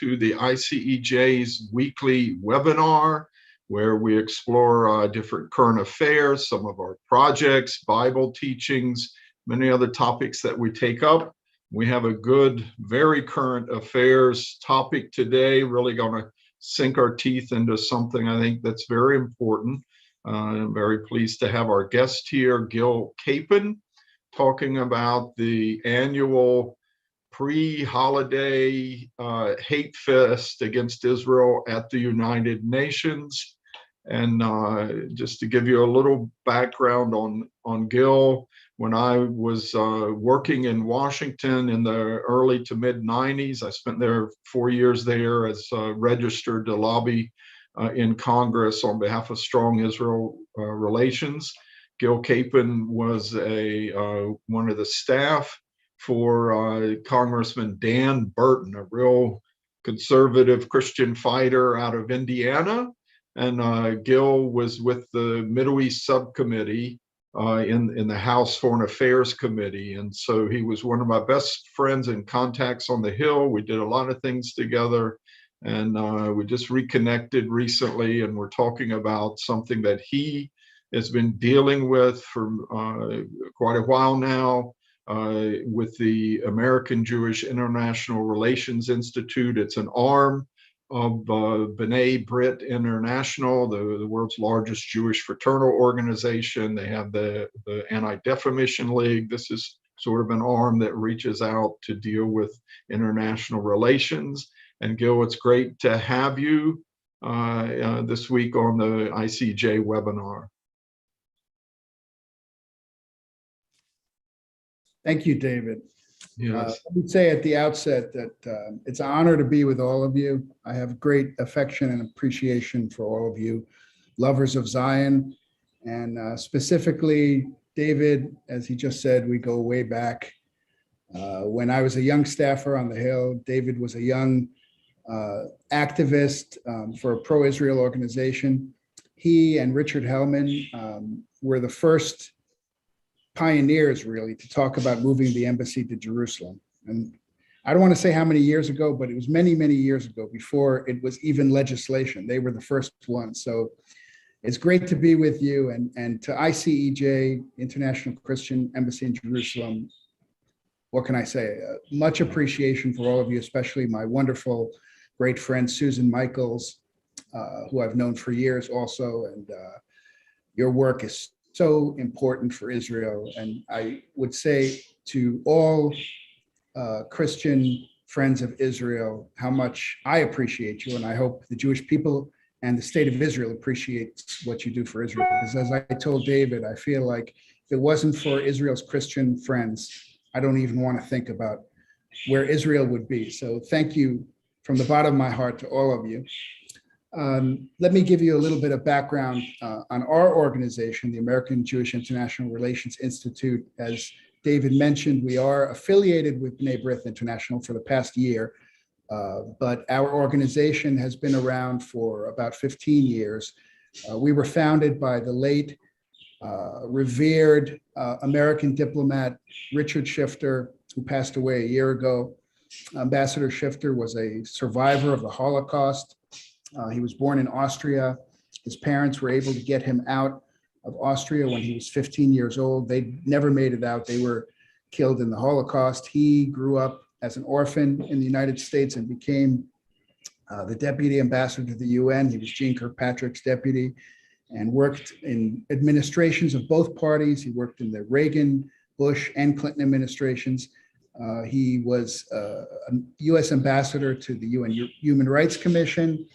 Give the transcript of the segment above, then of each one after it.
to the ICEJ's weekly webinar, where we explore different current affairs, some of our projects, Bible teachings, many other topics that we take up. We have a good, very current affairs topic today, really going to sink our teeth into something I think that's very important. I'm very pleased to have our guest here, Gil Kapen, talking about the annual pre-holiday hate fest against Israel at the United Nations. And just to give you a little background on Gil, when I was working in Washington in the early to mid 90s, I spent there 4 years there as registered to lobby in Congress on behalf of strong Israel relations. Gil Kapen was one of the staff for Congressman Dan Burton, a real conservative Christian fighter out of Indiana. And Gil was with the Middle East Subcommittee in the House Foreign Affairs Committee. And so he was one of my best friends and contacts on the Hill. We did a lot of things together. And we just reconnected recently, and we're talking about something that he has been dealing with for quite a while now with the American Jewish International Relations Institute. It's an arm of B'nai Brit International, the world's largest Jewish fraternal organization. They have the Anti-Defamation League. This is sort of an arm that reaches out to deal with international relations. And Gil, it's great to have you this week on the ICEJ webinar. Thank you, David. Yes. Let me say at the outset that it's an honor to be with all of you. I have great affection and appreciation for all of you, lovers of Zion. And specifically, David, as he just said, we go way back. When I was a young staffer on the Hill, David was a young activist for a pro-Israel organization. He and Richard Hellman were the first pioneers, really, to talk about moving the embassy to Jerusalem. And I don't want to say how many years ago, but it was many, many years ago, before it was even legislation. They were the first ones. So it's great to be with you, and to ICEJ, International Christian Embassy in Jerusalem. What can I say? Much appreciation for all of you, especially my wonderful, great friend, Susan Michaels, who I've known for years also. And your work is so important for Israel. And I would say to all Christian friends of Israel, how much I appreciate you. And I hope the Jewish people and the state of Israel appreciates what you do for Israel. Because as I told David, I feel like if it wasn't for Israel's Christian friends, I don't even want to think about where Israel would be. So thank you from the bottom of my heart to all of you. Let me give you a little bit of background on our organization, the American Jewish International Relations Institute. As David mentioned, we are affiliated with B'nai Brit International for the past year, but our organization has been around for about 15 years. We were founded by the late revered American diplomat Richard Shifter, who passed away a year ago. Ambassador Shifter was a survivor of the Holocaust. He was born in Austria. His parents were able to get him out of Austria when he was 15 years old. They never made it out. They were killed in the Holocaust. He grew up as an orphan in the United States and became the deputy ambassador to the UN. He was Jeane Kirkpatrick's deputy and worked in administrations of both parties. He worked in the Reagan, Bush, and Clinton administrations. He was a U.S. ambassador to the UN Human Rights Commission,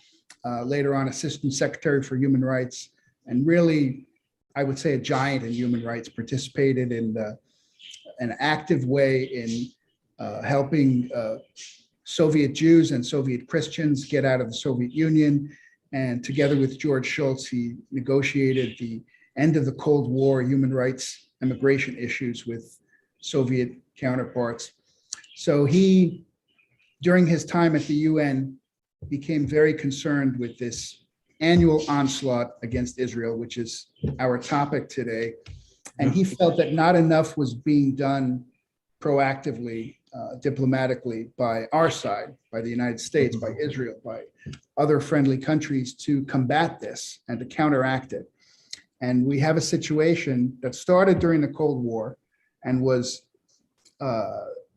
later on Assistant Secretary for Human Rights, and really, I would say, a giant in human rights, participated in an active way in helping Soviet Jews and Soviet Christians get out of the Soviet Union. And together with George Shultz, he negotiated the end of the Cold War human rights immigration issues with Soviet counterparts. So he, during his time at the UN, became very concerned with this annual onslaught against Israel, which is our topic today. And he felt that not enough was being done proactively diplomatically by our side, by the United States, by Israel, by other friendly countries to combat this and to counteract it. And we have a situation that started during the Cold War and was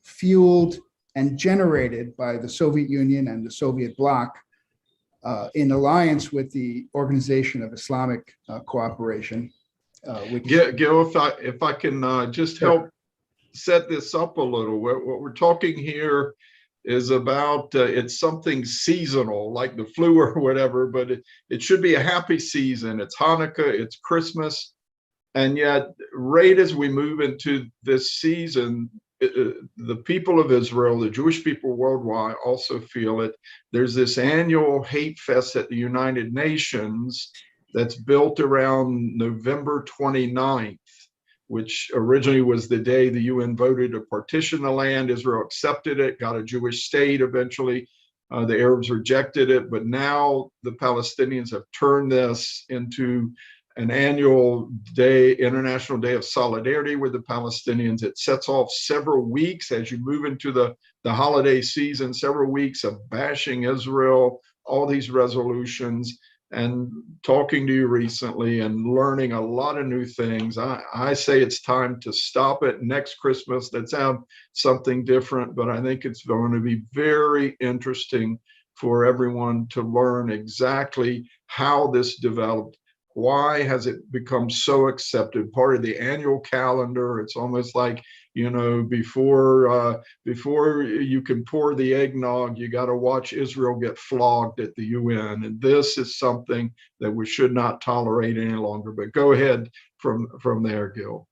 fueled and generated by the Soviet Union and the Soviet bloc in alliance with the Organization of Islamic Cooperation. Gil, if I can just help set this up a little, what we're talking here is about it's something seasonal like the flu or whatever, but it should be a happy season. It's Hanukkah, it's Christmas, and yet right as we move into this season, the people of Israel, the Jewish people worldwide also feel it. There's this annual hate fest at the United Nations that's built around November 29th, which originally was the day the UN voted to partition the land. Israel accepted it, got a Jewish state eventually. The Arabs rejected it, but now the Palestinians have turned this into an annual day, International Day of Solidarity with the Palestinians. It sets off several weeks as you move into the holiday season, several weeks of bashing Israel, all these resolutions. And talking to you recently and learning a lot of new things, I say it's time to stop it. Next Christmas, let's have something different, but I think it's going to be very interesting for everyone to learn exactly how this developed. Why has it become so accepted? Part of the annual calendar. It's almost like, you know, before you can pour the eggnog, you got to watch Israel get flogged at the UN. And this is something that we should not tolerate any longer. But go ahead from there, Gil.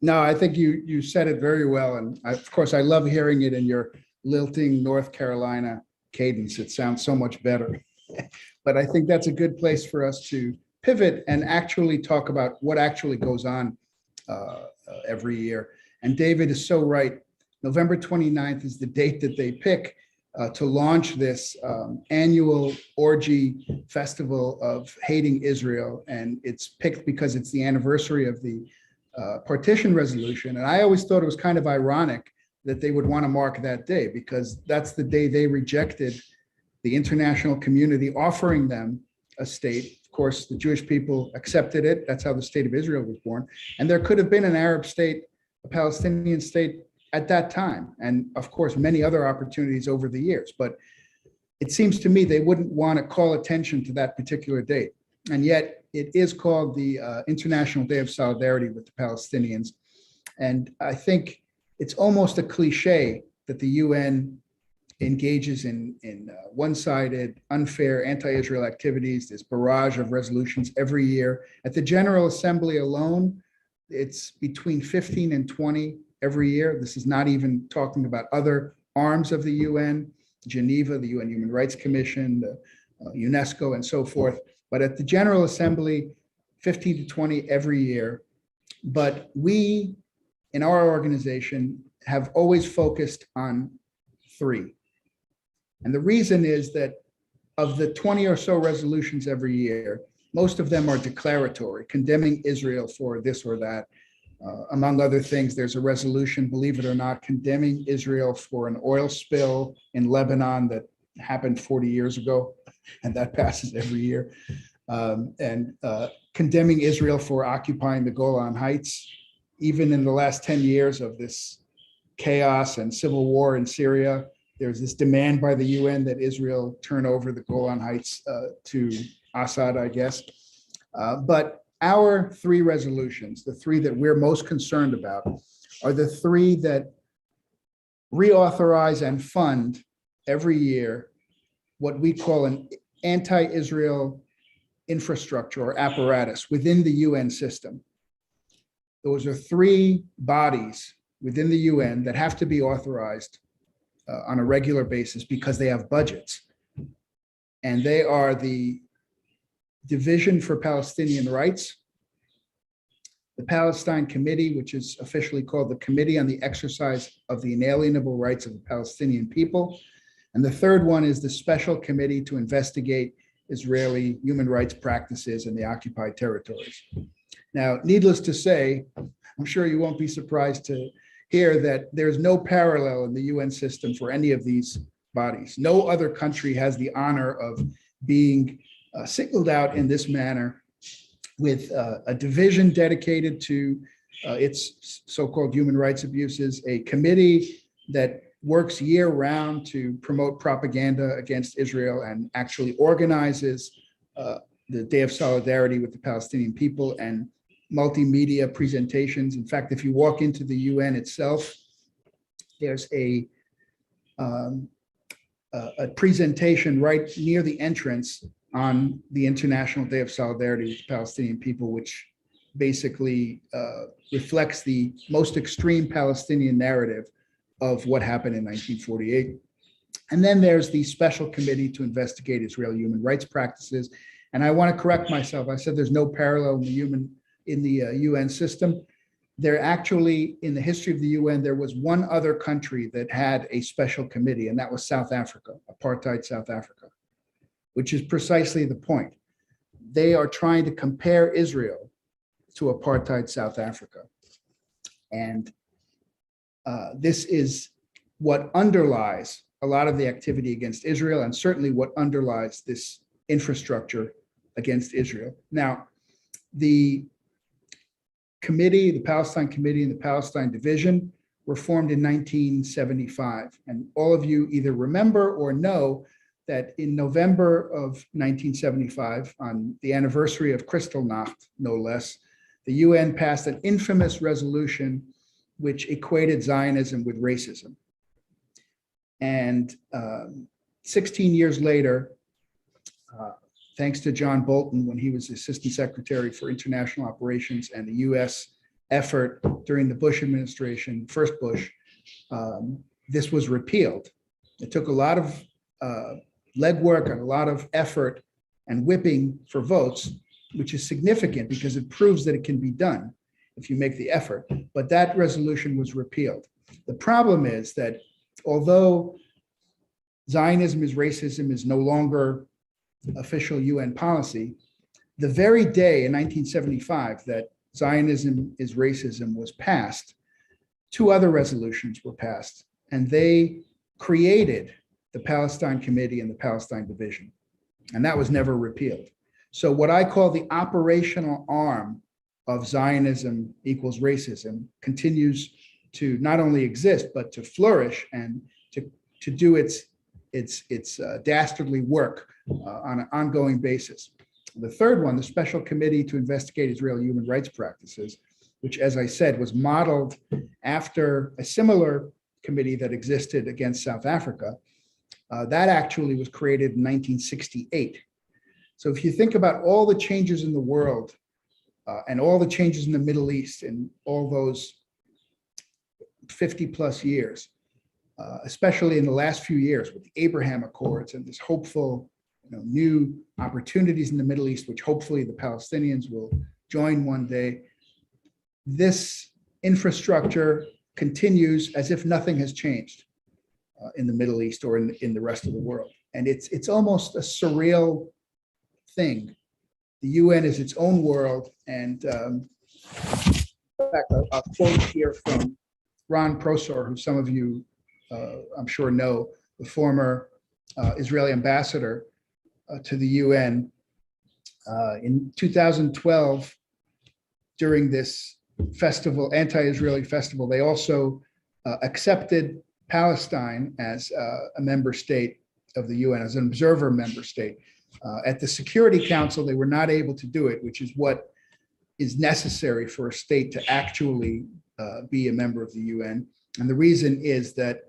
No, I think you said it very well. And of course, I love hearing it in your lilting North Carolina cadence. It sounds so much better. But I think that's a good place for us to pivot and actually talk about what actually goes on every year. And David is so right. November 29th is the date that they pick to launch this annual orgy festival of hating Israel. And it's picked because it's the anniversary of the partition resolution. And I always thought it was kind of ironic that they would want to mark that day, because that's the day they rejected the international community offering them a state. Of course, the Jewish people accepted it. That's how the state of Israel was born. And there could have been an Arab state, a Palestinian state at that time. And of course, many other opportunities over the years. But it seems to me they wouldn't want to call attention to that particular date. And yet it is called the International Day of Solidarity with the Palestinians. And I think it's almost a cliche that the UN engages in one-sided, unfair, anti-Israel activities. This barrage of resolutions every year. At the General Assembly alone, it's between 15 and 20 every year. This is not even talking about other arms of the UN, Geneva, the UN Human Rights Commission, the UNESCO, and so forth. But at the General Assembly, 15 to 20 every year. But we, in our organization, have always focused on 3. And the reason is that of the 20 or so resolutions every year, most of them are declaratory, condemning Israel for this or that. Among other things, there's a resolution, believe it or not, condemning Israel for an oil spill in Lebanon that happened 40 years ago, and that passes every year. And condemning Israel for occupying the Golan Heights, even in the last 10 years of this chaos and civil war in Syria. There's this demand by the UN that Israel turn over the Golan Heights to Assad, I guess. But our 3 resolutions, the 3 that we're most concerned about, are the 3 that reauthorize and fund every year what we call an anti-Israel infrastructure or apparatus within the UN system. Those are 3 bodies within the UN that have to be authorized on a regular basis because they have budgets. And they are the Division for Palestinian Rights, the Palestine Committee, which is officially called the Committee on the Exercise of the Inalienable Rights of the Palestinian People. And the third one is the Special Committee to investigate Israeli human rights practices in the occupied territories. Now, needless to say, I'm sure you won't be surprised to here that there's no parallel in the UN system for any of these bodies. No other country has the honor of being singled out in this manner, with a division dedicated to its so-called human rights abuses, a committee that works year-round to promote propaganda against Israel and actually organizes the Day of Solidarity with the Palestinian people and multimedia presentations. In fact, if you walk into the UN itself, there's a presentation right near the entrance on the International Day of Solidarity with the Palestinian people, which basically reflects the most extreme Palestinian narrative of what happened in 1948. And then there's the Special Committee to investigate Israeli human rights practices. And I want to correct myself. I said there's no parallel in the UN system. There actually, in the history of the UN, there was one other country that had a special committee, and that was South Africa, apartheid South Africa, which is precisely the point. They are trying to compare Israel to apartheid South Africa. And this is what underlies a lot of the activity against Israel, and certainly what underlies this infrastructure against Israel. Now, the committee, the Palestine Committee and the Palestine Division were formed in 1975. And all of you either remember or know that in November of 1975, on the anniversary of Kristallnacht, no less, the UN passed an infamous resolution which equated Zionism with racism. And 16 years later, thanks to John Bolton, when he was Assistant Secretary for International Operations, and the US effort during the Bush administration, first Bush, this was repealed. It took a lot of legwork and a lot of effort and whipping for votes, which is significant because it proves that it can be done if you make the effort. But that resolution was repealed. The problem is that although Zionism is racism is no longer official UN policy, the very day in 1975 that Zionism is racism was passed, two other resolutions were passed, and they created the Palestine Committee and the Palestine Division, and that was never repealed. So what I call the operational arm of Zionism equals racism continues to not only exist, but to flourish and to do its dastardly work on an ongoing basis. The third one, the Special Committee to investigate Israeli human rights practices, which, as I said, was modeled after a similar committee that existed against South Africa, that actually was created in 1968. So if you think about all the changes in the world and all the changes in the Middle East in all those 50 plus years, especially in the last few years with the Abraham Accords and this hopeful new opportunities in the Middle East, which hopefully the Palestinians will join one day, this infrastructure continues as if nothing has changed in the Middle East or in the rest of the world. And it's almost a surreal thing. The UN is its own world. And in fact, I'll quote here from Ron Prosor, who some of you I'm sure know, the former Israeli ambassador to the UN. In 2012, during this festival, anti-Israeli festival, they also accepted Palestine as a member state of the UN, as an observer member state. At the Security Council, they were not able to do it, which is what is necessary for a state to actually be a member of the UN. And the reason is that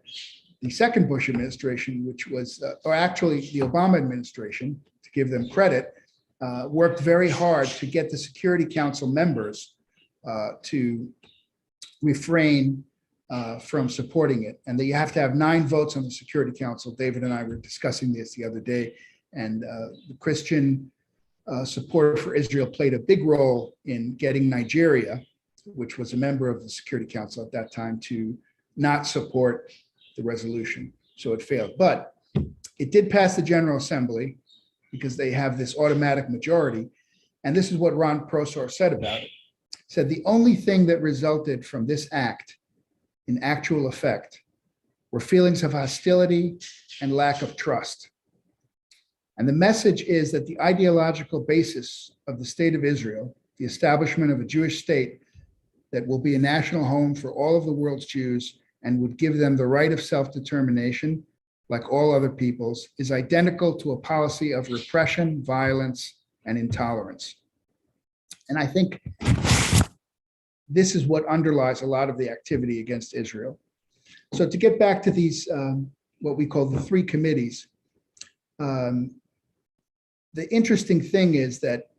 the second Bush administration, which was, or actually the Obama administration, to give them credit, worked very hard to get the Security Council members to refrain from supporting it. And you have to have 9 votes on the Security Council. David and I were discussing this the other day, and the Christian support for Israel played a big role in getting Nigeria, which was a member of the Security Council at that time, to not support the resolution. So it failed. But it did pass the General Assembly because they have this automatic majority. And this is what Ron Prosor said about it. He said the only thing that resulted from this act in actual effect were feelings of hostility and lack of trust. And the message is that the ideological basis of the state of Israel, the establishment of a Jewish state that will be a national home for all of the world's Jews and would give them the right of self-determination, like all other peoples, is identical to a policy of repression, violence, and intolerance. And I think this is what underlies a lot of the activity against Israel. So to get back to these, what we call the three committees, the interesting thing is that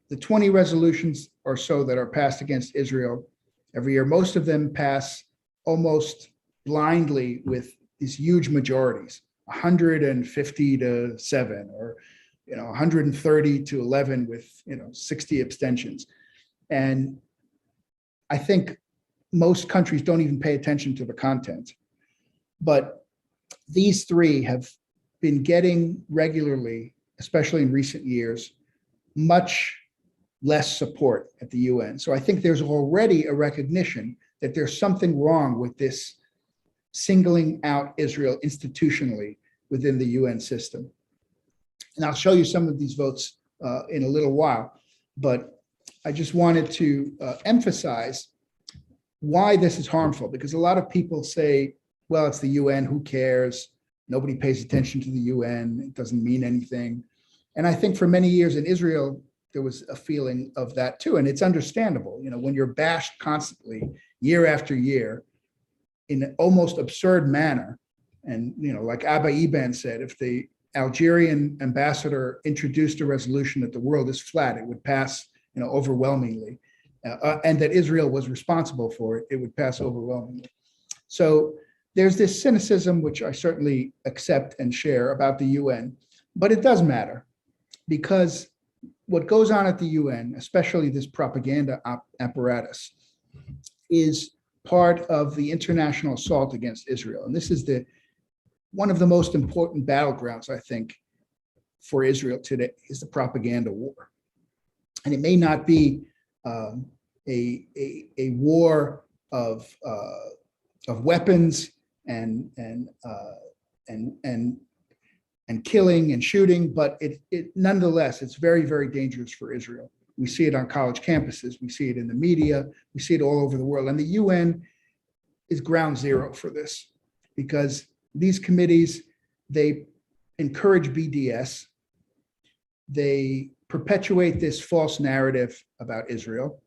the 20 resolutions or so that are passed against Israel every year, most of them pass almost blindly with these huge majorities, 150 to 7, or 130 to 11 with 60 abstentions. And I think most countries don't even pay attention to the content. But these three have been getting regularly, especially in recent years, much less support at the UN. So I think there's already a recognition that there's something wrong with this singling out Israel institutionally within the UN system. And I'll show you some of these votes in a little while, but I just wanted to emphasize why this is harmful, because a lot of people say, well, it's the UN, who cares? Nobody pays attention to the UN, it doesn't mean anything. And I think for many years in Israel, there was a feeling of that too, and it's understandable. When you're bashed constantly, year after year, in an almost absurd manner, and like Abba Eban said, if the Algerian ambassador introduced a resolution that the world is flat, it would pass overwhelmingly, and that Israel was responsible for it, it would pass overwhelmingly. So there's this cynicism, which I certainly accept and share, about the UN, but it does matter, because what goes on at the UN, especially this propaganda apparatus, is part of the international assault against Israel. And this is one of the most important battlegrounds, I think, for Israel today, is the propaganda war. And it may not be a war of weapons and killing and shooting, but it nonetheless, it's very, very dangerous for Israel. We see it on college campuses, we see it in the media, we see it all over the world. And the UN is ground zero for this, because these committees, they encourage BDS, they perpetuate this false narrative about Israel,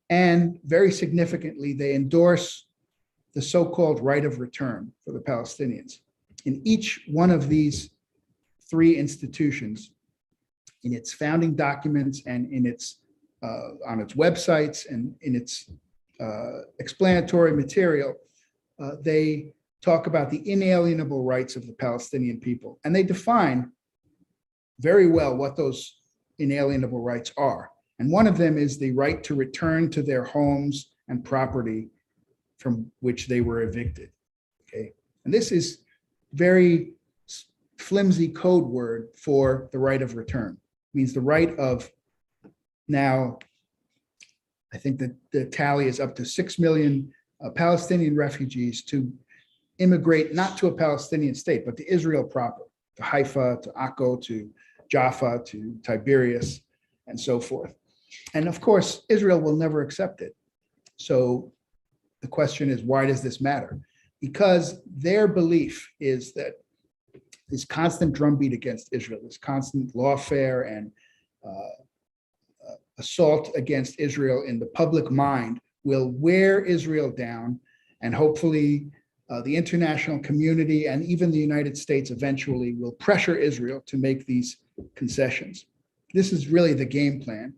and very significantly, they endorse the so-called right of return for the Palestinians. In each one of these three institutions, in its founding documents and in its on its websites and in its explanatory material, they talk about the inalienable rights of the Palestinian people. And they define very well what those inalienable rights are. And one of them is the right to return to their homes and property from which they were evicted. Okay. And this is very flimsy code word for the right of return. It means the right of, now, I think that the tally is up to 6 million Palestinian refugees to immigrate, not to a Palestinian state, but to Israel proper, to Haifa, to Akko, to Jaffa, to Tiberias, and so forth. And of course, Israel will never accept it. So the question is, why does this matter? Because their belief is that this constant drumbeat against Israel, this constant lawfare and assault against Israel in the public mind will wear Israel down, and hopefully the international community and even the United States eventually will pressure Israel to make these concessions. This is really the game plan,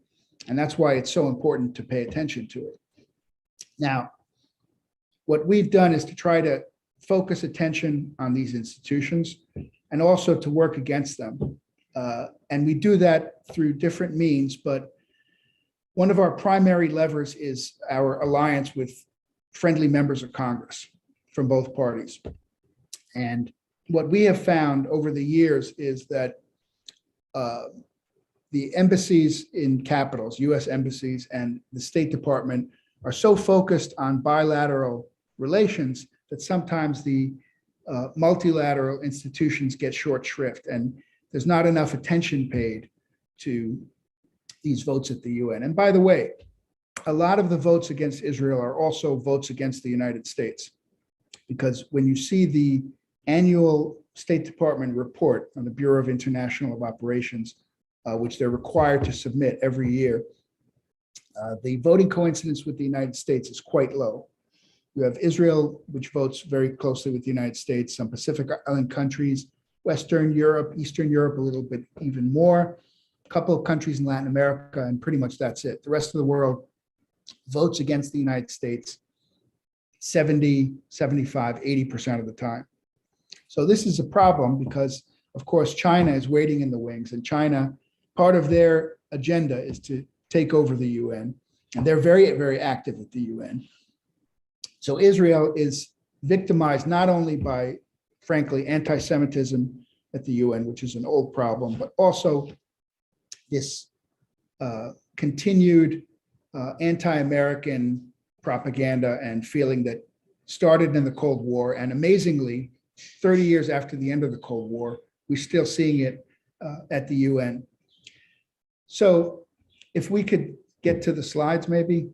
and that's why it's so important to pay attention to it. Now, what we've done is to try to focus attention on these institutions and also to work against them. And we do that through different means, but one of our primary levers is our alliance with friendly members of Congress from both parties. And what we have found over the years is that the embassies in capitals, US embassies and the State Department, are so focused on bilateral relations that sometimes the multilateral institutions get short shrift, and there's not enough attention paid to these votes at the UN. And by the way, a lot of the votes against Israel are also votes against the United States, because when you see the annual State Department report on the Bureau of International Operations, which they're required to submit every year, the voting coincidence with the United States is quite low. You have Israel, which votes very closely with the United States, some Pacific Island countries, Western Europe, Eastern Europe, a little bit even more, a couple of countries in Latin America, and pretty much that's it. The rest of the world votes against the United States 70, 75, 80% of the time. So this is a problem because, of course, China is waiting in the wings, and China, part of their agenda is to take over the UN, and they're very, very active at the UN. So Israel is victimized not only by, frankly, anti-Semitism at the UN, which is an old problem, but also this continued anti-American propaganda and feeling that started in the Cold War. And amazingly, 30 years after the end of the Cold War, we're still seeing it at the UN. So if we could get to the slides, maybe.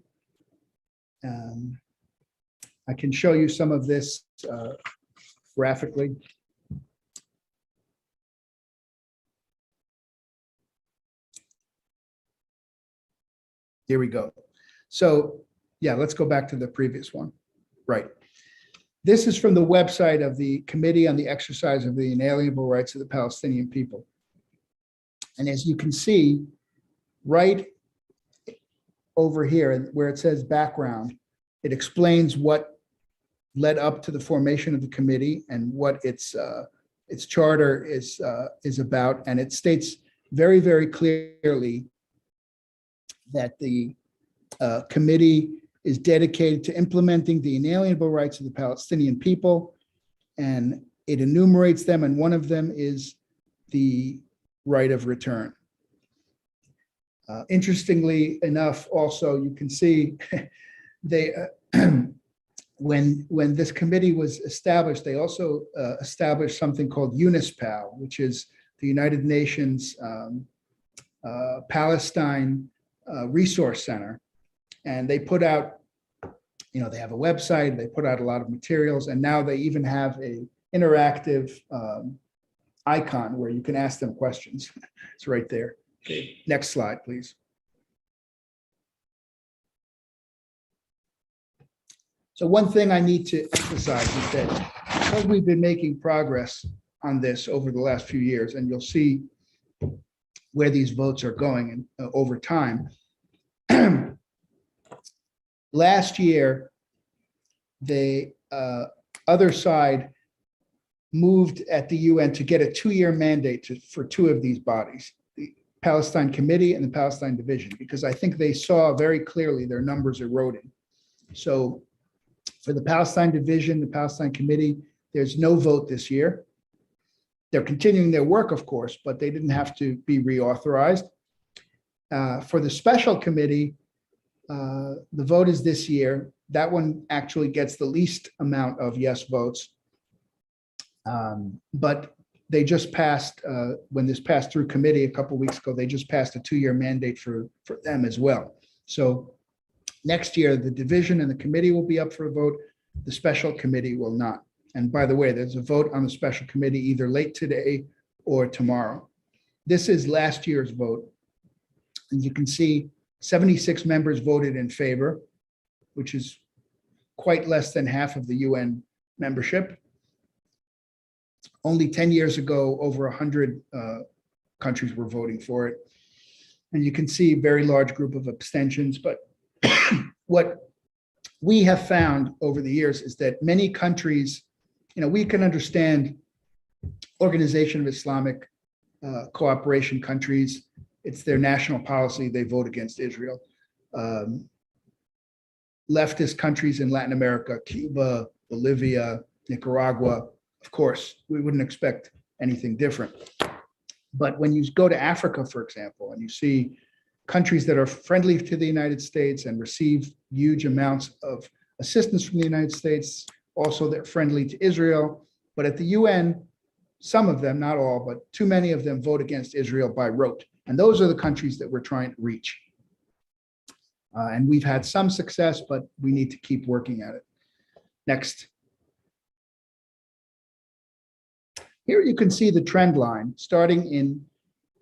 I can show you some of this graphically. Here we go. So yeah, let's go back to the previous one. Right. This is from the website of the Committee on the Exercise of the Inalienable Rights of the Palestinian People. And as you can see, right over here where it says background, it explains what led up to the formation of the committee and what its charter is about. And it states very, very clearly that the committee is dedicated to implementing the inalienable rights of the Palestinian people, and it enumerates them, and one of them is the right of return. Interestingly enough, also, you can see they when this committee was established, they also established something called UNISPAL, which is the United Nations Palestine Resource Center. And they put out, they have a website, they put out a lot of materials, and now they even have a interactive icon where you can ask them questions. It's right there. Okay, next slide, please. So one thing I need to emphasize is that because we've been making progress on this over the last few years, and you'll see where these votes are going over time. Last year, the other side moved at the UN to get a 2-year mandate for 2 of these bodies, the Palestine Committee and the Palestine Division, because I think they saw very clearly their numbers eroding. So for the Palestine Division, the Palestine Committee, there's no vote this year. They're continuing their work, of course, but they didn't have to be reauthorized. For the Special Committee, the vote is this year. That one actually gets the least amount of yes votes. But they just passed, when this passed through committee a couple of weeks ago, they just passed a 2-year mandate for them as well. So next year, the division and the committee will be up for a vote. The Special Committee will not. And by the way, there's a vote on the Special Committee either late today or tomorrow. This is last year's vote. And you can see 76 members voted in favor, which is quite less than half of the UN membership. Only 10 years ago, over 100 countries were voting for it. And you can see a very large group of abstentions. But what we have found over the years is that many countries, we can understand Organization of Islamic Cooperation countries. It's their national policy. They vote against Israel. Leftist countries in Latin America, Cuba, Bolivia, Nicaragua, of course, we wouldn't expect anything different. But when you go to Africa, for example, and you see countries that are friendly to the United States and receive huge amounts of assistance from the United States. Also, they're friendly to Israel. But at the UN, some of them, not all, but too many of them vote against Israel by rote. And those are the countries that we're trying to reach. And we've had some success, but we need to keep working at it. Next. Here you can see the trend line starting in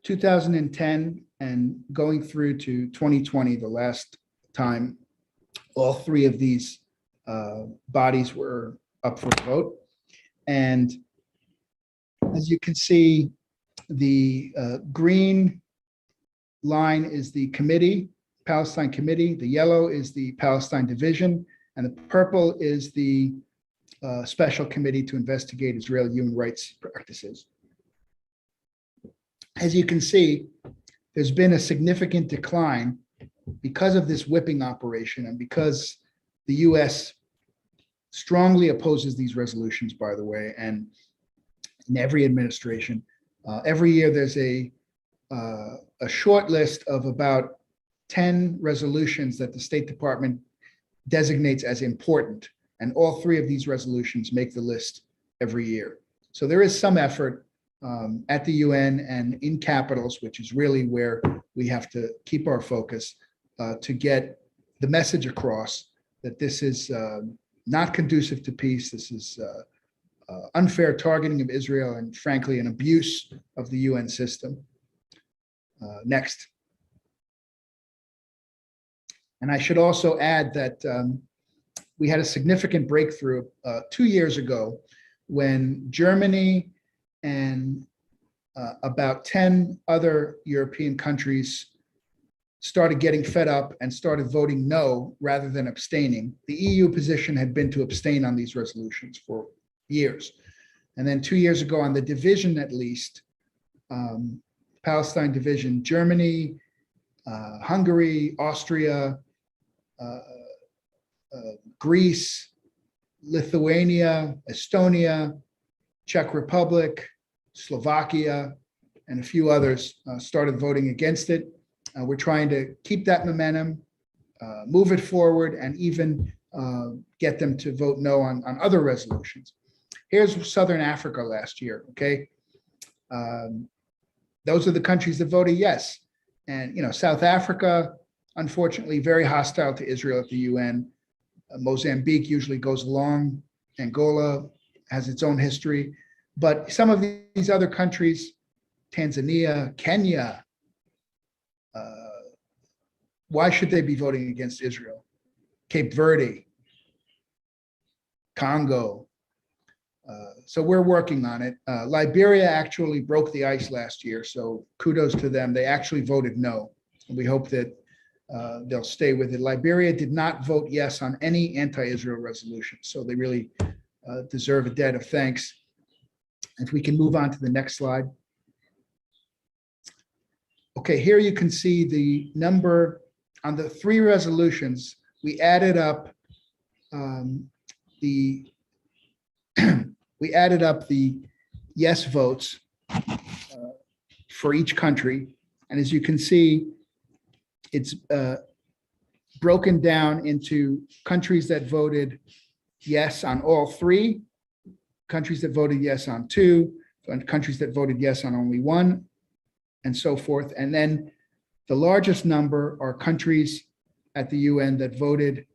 2010 and going through to 2020, the last time all three of these bodies were up for vote. And as you can see, the green line is the committee, Palestine Committee. The yellow is the Palestine Division, and the purple is the Special Committee to investigate Israeli human rights practices. As you can see, there's been a significant decline because of this whipping operation and because the US strongly opposes these resolutions, by the way, and in every administration. Every year there's a short list of about 10 resolutions that the State Department designates as important. And all three of these resolutions make the list every year. So there is some effort at the UN and in capitals, which is really where we have to keep our focus to get the message across that this is not conducive to peace. This is unfair targeting of Israel and, frankly, an abuse of the UN system. Next. And I should also add that we had a significant breakthrough 2 years ago when Germany and about 10 other European countries started getting fed up and started voting no rather than abstaining. The EU position had been to abstain on these resolutions for years. And then 2 years ago, on the division at least, Palestine division, Germany, Hungary, Austria, Greece, Lithuania, Estonia, Czech Republic, Slovakia, and a few others started voting against it. We're trying to keep that momentum, move it forward, and even get them to vote no on other resolutions. Here's Southern Africa last year, okay? Those are the countries that voted yes. And, you know, South Africa, unfortunately, very hostile to Israel at the UN. Mozambique usually goes along. Angola has its own history. But some of these other countries, Tanzania, Kenya, why should they be voting against Israel? Cape Verde, Congo. So we're working on it. Liberia actually broke the ice last year, so kudos to them. They actually voted no. And we hope that they'll stay with it. Liberia did not vote yes on any anti-Israel resolution, so they really deserve a debt of thanks. If we can move on to the next slide. Okay, here you can see the number on the three resolutions. We added up the yes votes for each country, and as you can see, it's broken down into countries that voted yes on all three, countries that voted yes on two, and countries that voted yes on only one, and so forth. And then the largest number are countries at the UN that voted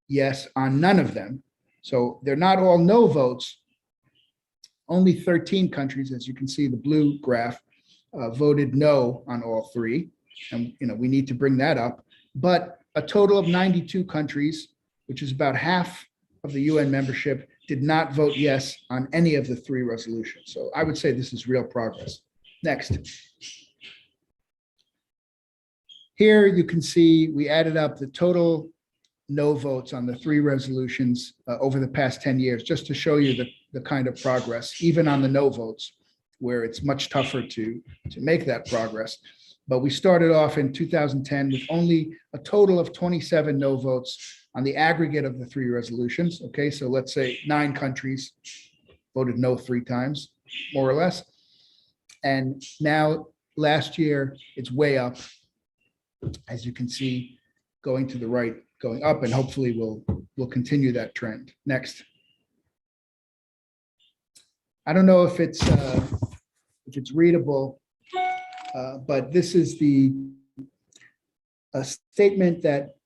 yes on none of them. So they're not all no votes. Only 13 countries, as you can see, the blue graph, voted no on all three. And we need to bring that up. But a total of 92 countries, which is about half of the UN membership, did not vote yes on any of the three resolutions. So I would say this is real progress. Next. Here you can see we added up the total no votes on the three resolutions over the past 10 years, just to show you the kind of progress, even on the no votes, where it's much tougher to make that progress. But we started off in 2010 with only a total of 27 no votes on the aggregate of the three resolutions. Okay, so let's say 9 countries voted no 3 times, more or less. And now last year, it's way up, as you can see, going to the right going up, and hopefully we'll continue that trend. Next. I don't know if it's readable, but this is a statement that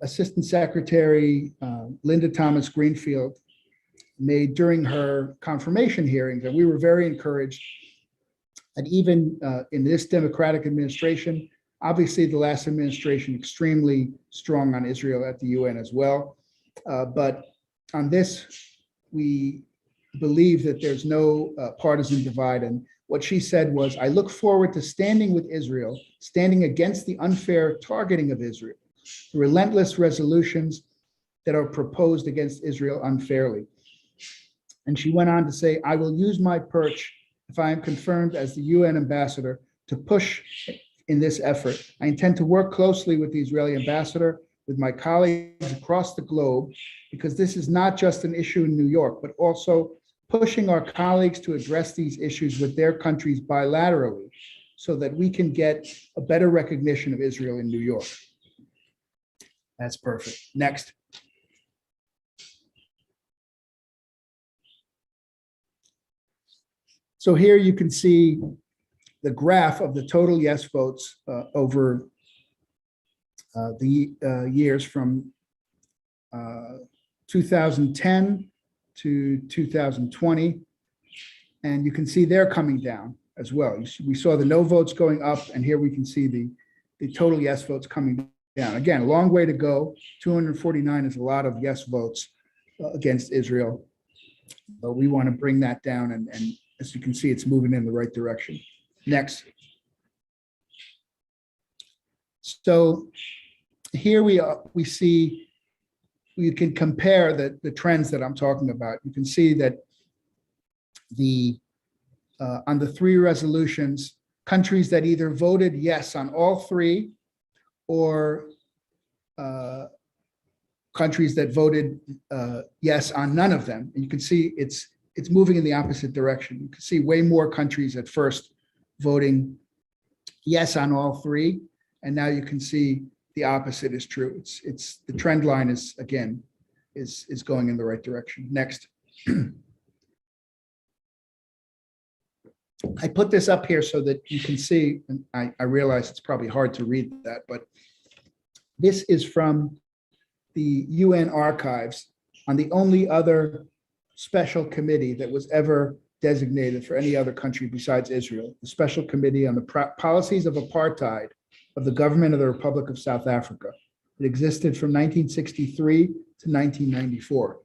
Assistant Secretary Linda Thomas Greenfield made during her confirmation hearings, and we were very encouraged. And even in this Democratic administration, obviously the last administration extremely strong on Israel at the UN as well. But on this, we believe that there's no partisan divide. And what she said was, I look forward to standing with Israel, standing against the unfair targeting of Israel, the relentless resolutions that are proposed against Israel unfairly. And she went on to say, I will use my perch if I am confirmed as the UN ambassador to push in this effort. I intend to work closely with the Israeli ambassador, with my colleagues across the globe, because this is not just an issue in New York, but also pushing our colleagues to address these issues with their countries bilaterally so that we can get a better recognition of Israel in New York. That's perfect. Next. So here you can see the graph of the total yes votes over the years from 2010 to 2020. And you can see they're coming down as well. We saw the no votes going up, and here we can see the total yes votes coming down. Again, a long way to go. 249 is a lot of yes votes against Israel. But we want to bring that down, and as you can see, it's moving in the right direction. Next. So here we see, you can compare the trends that I'm talking about. You can see that on the three resolutions, countries that either voted yes on all three, or countries that voted yes on none of them. And you can see it's moving in the opposite direction. You can see way more countries at first voting yes on all three, and now you can see the opposite is true. It's the trend line is again is going in the right direction. Next. I put this up here so that you can see, and I realize it's probably hard to read that, but this is from the UN archives on the only other special committee that was ever designated for any other country besides Israel, the Special Committee on the Policies of Apartheid of the Government of the Republic of South Africa. It existed from 1963 to 1994.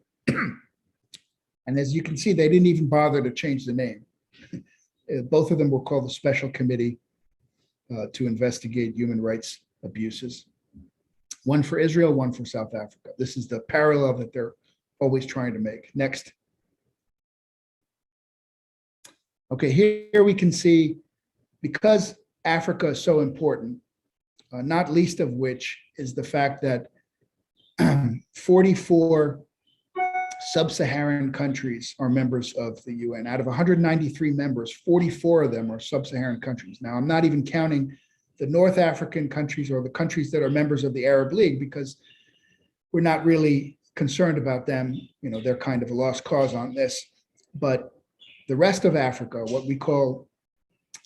And as you can see, they didn't even bother to change the name. Both of them were called the Special Committee to investigate human rights abuses. One for Israel, one for South Africa. This is the parallel that they're always trying to make. Next. Okay, here we can see, because Africa is so important, not least of which is the fact that 44 sub-Saharan countries are members of the UN. Out of 193 members, 44 of them are sub-Saharan countries. Now, I'm not even counting the North African countries or the countries that are members of the Arab League, because we're not really concerned about them. You know, they're kind of a lost cause on this. But the rest of Africa, what we call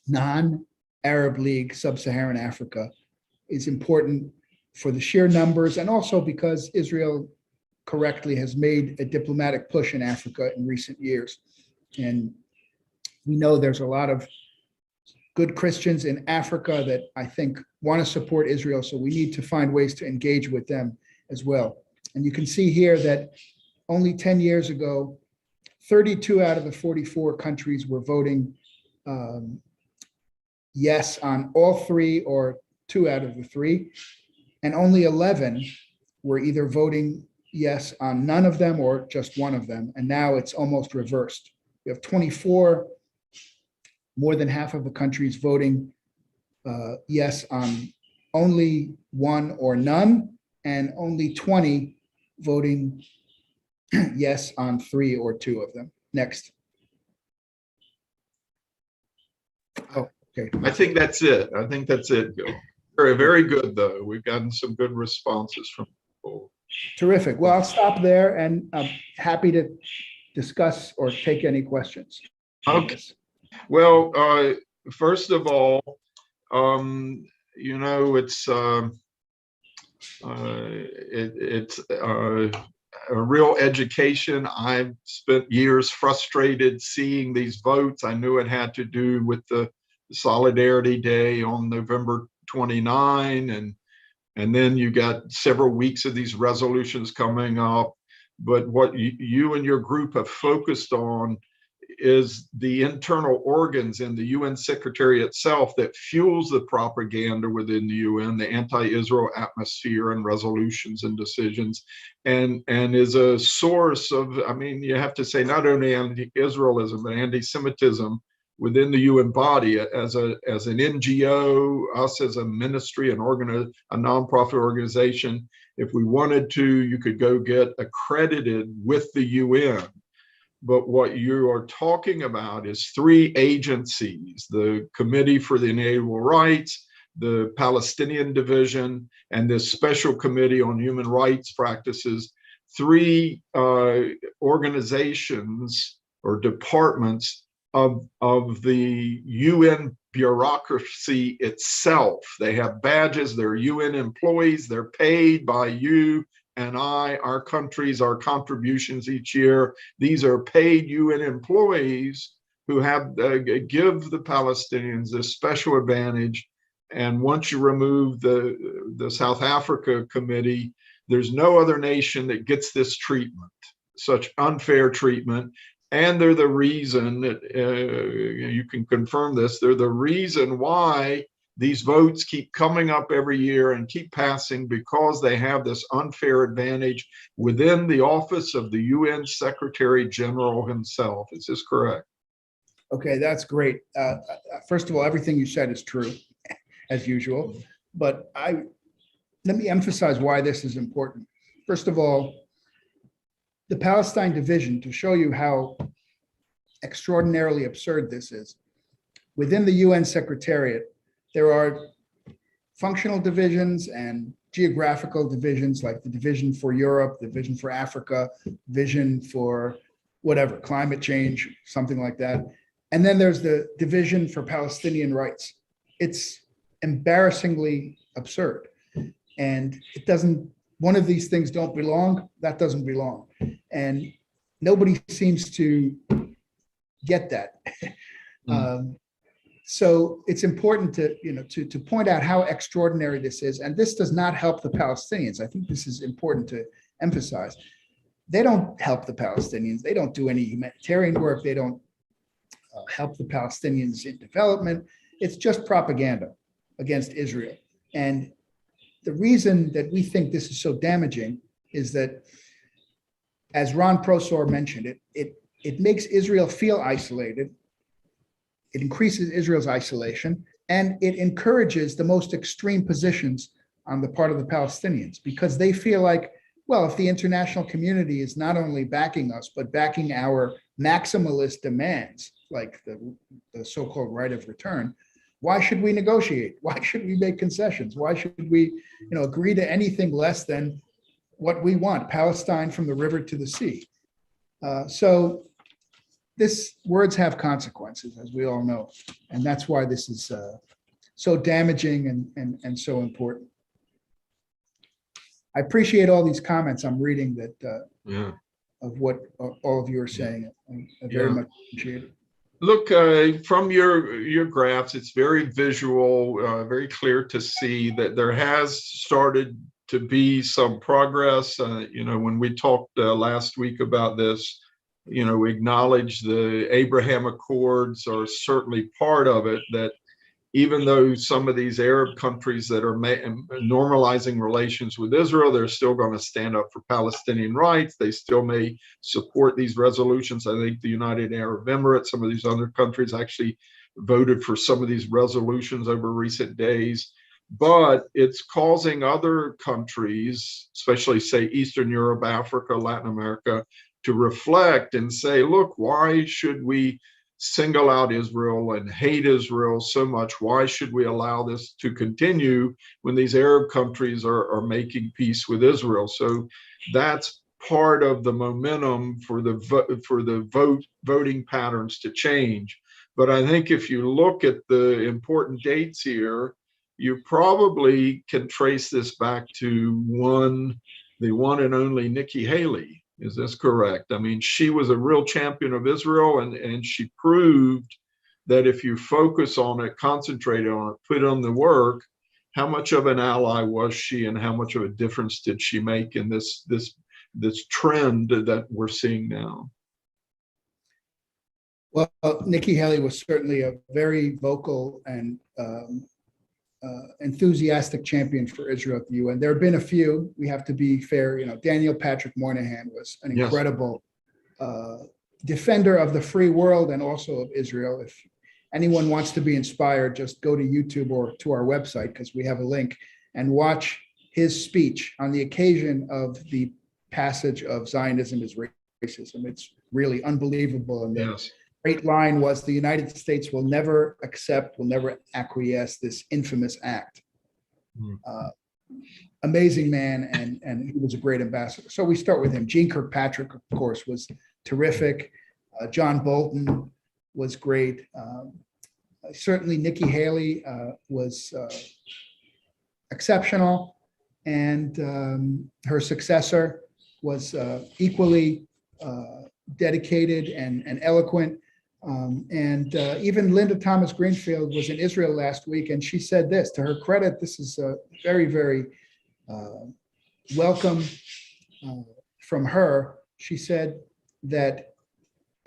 non-Arab League sub-Saharan Africa, is important for the sheer numbers, and also because Israel correctly has made a diplomatic push in Africa in recent years. And we know there's a lot of good Christians in Africa that I think want to support Israel, so we need to find ways to engage with them as well. And you can see here that only 10 years ago, 32 out of the 44 countries were voting yes on all three or 2 out of the 3, and only 11 were either voting yes on none of them or just one of them. And now it's almost reversed. We have 24, more than half of the countries voting yes on only one or none, and only 20 voting yes on 3 or 2 of them. Next. Oh, okay. I think that's it. I think that's it, Bill. Very, very good, though. We've gotten some good responses from people. Terrific. Well, I'll stop there, and I'm happy to discuss or take any questions on Okay. this. Well, first of all, you know, it's a real education. I've spent years frustrated seeing these votes. I knew it had to do with the Solidarity Day on November 29, and then you got several weeks of these resolutions coming up. But what you and your group have focused on is the internal organs in the UN Secretariat itself that fuels the propaganda within the UN, the anti-Israel atmosphere and resolutions and decisions, and is a source of, I mean, you have to say not only anti-Israelism, but anti-Semitism within the UN body as an NGO, us as a ministry, a nonprofit organization. If we wanted to, you could go get accredited with the UN. But what you are talking about is three agencies: the Committee for the Inalienable Rights, the Palestinian Division, and this Special Committee on Human Rights Practices. Three organizations or departments of the UN bureaucracy itself. They have badges, they're UN employees, they're paid by you and our countries, our contributions each year. These are paid UN employees who have give the Palestinians this special advantage. And once you remove the South Africa Committee, there's no other nation that gets this treatment, such unfair treatment. And they're the reason that you can confirm this. They're the reason why these votes keep coming up every year and keep passing, because they have this unfair advantage within the office of the UN Secretary General himself. Is this correct? Okay, that's great. First of all, everything you said is true, as usual. But let me emphasize why this is important. First of all, the Palestine Division, to show you how extraordinarily absurd this is, within the UN Secretariat, there are functional divisions and geographical divisions, like the Division for Europe, the Division for Africa, Division for whatever, climate change, something like that. And then there's the Division for Palestinian Rights. It's embarrassingly absurd. And it doesn't, one of these things don't belong, that doesn't belong. And nobody seems to get that. So it's important to point out how extraordinary this is. And this does not help the Palestinians. I think this is important to emphasize. They don't help the Palestinians. They don't do any humanitarian work. They don't help the Palestinians in development. It's just propaganda against Israel. And the reason that we think this is so damaging is that, as Ron Prosor mentioned, it makes Israel feel isolated. It increases Israel's isolation, and it encourages the most extreme positions on the part of the Palestinians, because they feel like, well, if the international community is not only backing us, but backing our maximalist demands, like the so-called right of return, why should we negotiate? Why should we make concessions? Why should we, agree to anything less than what we want, Palestine from the river to the sea? So words have consequences, as we all know, and that's why this is so damaging and so important. I appreciate all these comments I'm reading of what all of you are saying. I very much appreciate it. Look, from your graphs, it's very visual, very clear to see that there has started to be some progress. When we talked last week about this, we acknowledge the Abraham Accords are certainly part of it, that even though some of these Arab countries that are normalizing relations with Israel, they're still going to stand up for Palestinian rights. They still may support these resolutions. I think the United Arab Emirates, some of these other countries actually voted for some of these resolutions over recent days. But it's causing other countries, especially, say, Eastern Europe, Africa, Latin America, to reflect and say, look, why should we single out Israel and hate Israel so much. Why should we allow this to continue when these Arab countries are making peace with Israel? So that's part of the momentum for the voting patterns to change. But I think if you look at the important dates here, you probably can trace this back to the one and only Nikki Haley. Is this correct? I mean, she was a real champion of Israel, and she proved that if you focus on it, concentrate on it, put on the work, how much of an ally was she, and how much of a difference did she make in this trend that we're seeing now? Well, Nikki Haley was certainly a very vocal and enthusiastic champion for Israel at the UN. There have been a few. We have to be fair. Daniel Patrick Moynihan was an incredible defender of the free world and also of Israel. If anyone wants to be inspired, just go to YouTube or to our website, because we have a link, and watch his speech on the occasion of the passage of Zionism is racism. It's really unbelievable. And the great line was, the United States will never accept, will never acquiesce this infamous act. Amazing man, and he was a great ambassador. So we start with him. Jeane Kirkpatrick, of course, was terrific. John Bolton was great. Certainly Nikki Haley was exceptional, and her successor was equally dedicated and eloquent. Even Linda Thomas Greenfield was in Israel last week, and she said this. To her credit, this is very, very welcome from her. She said that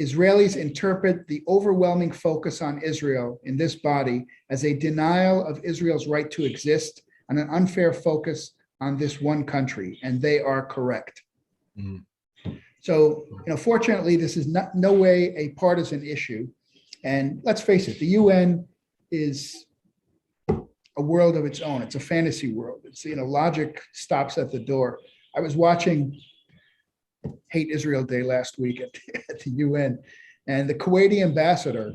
Israelis interpret the overwhelming focus on Israel in this body as a denial of Israel's right to exist and an unfair focus on this one country, and they are correct. So, fortunately, this is no way a partisan issue. And let's face it, the UN is a world of its own. It's a fantasy world. It's, logic stops at the door. I was watching Hate Israel Day last week at the UN, and the Kuwaiti ambassador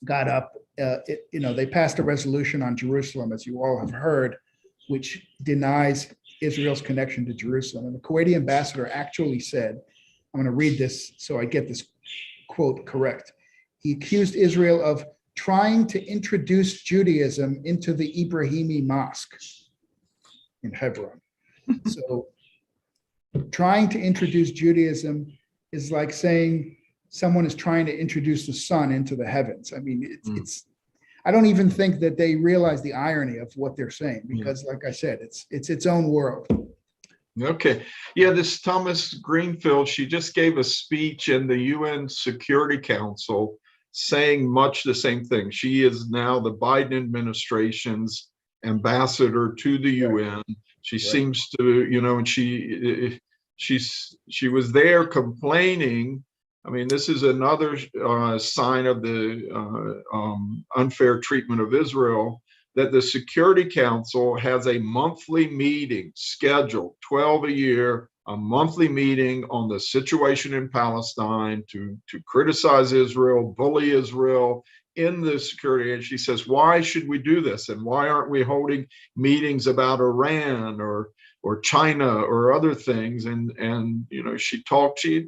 got up. They passed a resolution on Jerusalem, as you all have heard, which denies Israel's connection to Jerusalem. And the Kuwaiti ambassador actually said, I'm going to read this so I get this quote correct. He accused Israel of trying to introduce Judaism into the Ibrahimi Mosque in Hebron. So trying to introduce Judaism is like saying someone is trying to introduce the sun into the heavens. I mean, it's I don't even think that they realize the irony of what they're saying, because like I said, it's its own world. Okay. Yeah, this Thomas Greenfield, she just gave a speech in the UN Security Council saying much the same thing. She is now the Biden administration's ambassador to the UN. She seems to, and she was there complaining. I mean, this is another sign of the unfair treatment of Israel, that the Security Council has a monthly meeting scheduled, 12 a year, a monthly meeting on the situation in Palestine to criticize Israel, bully Israel in the security. And she says, why should we do this? And why aren't we holding meetings about Iran or China or other things? And she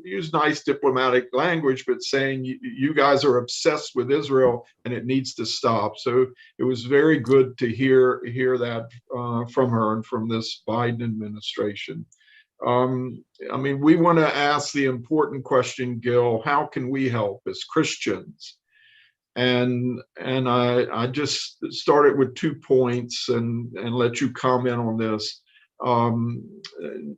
used nice diplomatic language, but saying you guys are obsessed with Israel and it needs to stop. So it was very good to hear that from her and from this Biden administration. We want to ask the important question, Gil, how can we help as Christians? And I just started with 2 points and let you comment on this.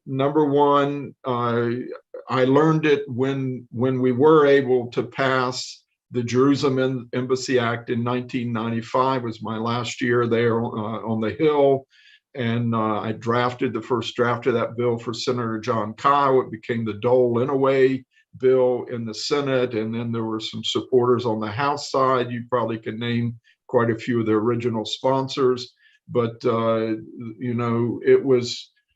Number one, I learned it when we were able to pass the Jerusalem Embassy Act in 1995. Was my last year there on the Hill, and I drafted the first draft of that bill for Senator John Kyle. It became the Dole-Inouye bill in the Senate, and then there were some supporters on the House side. You probably can name quite a few of the original sponsors. But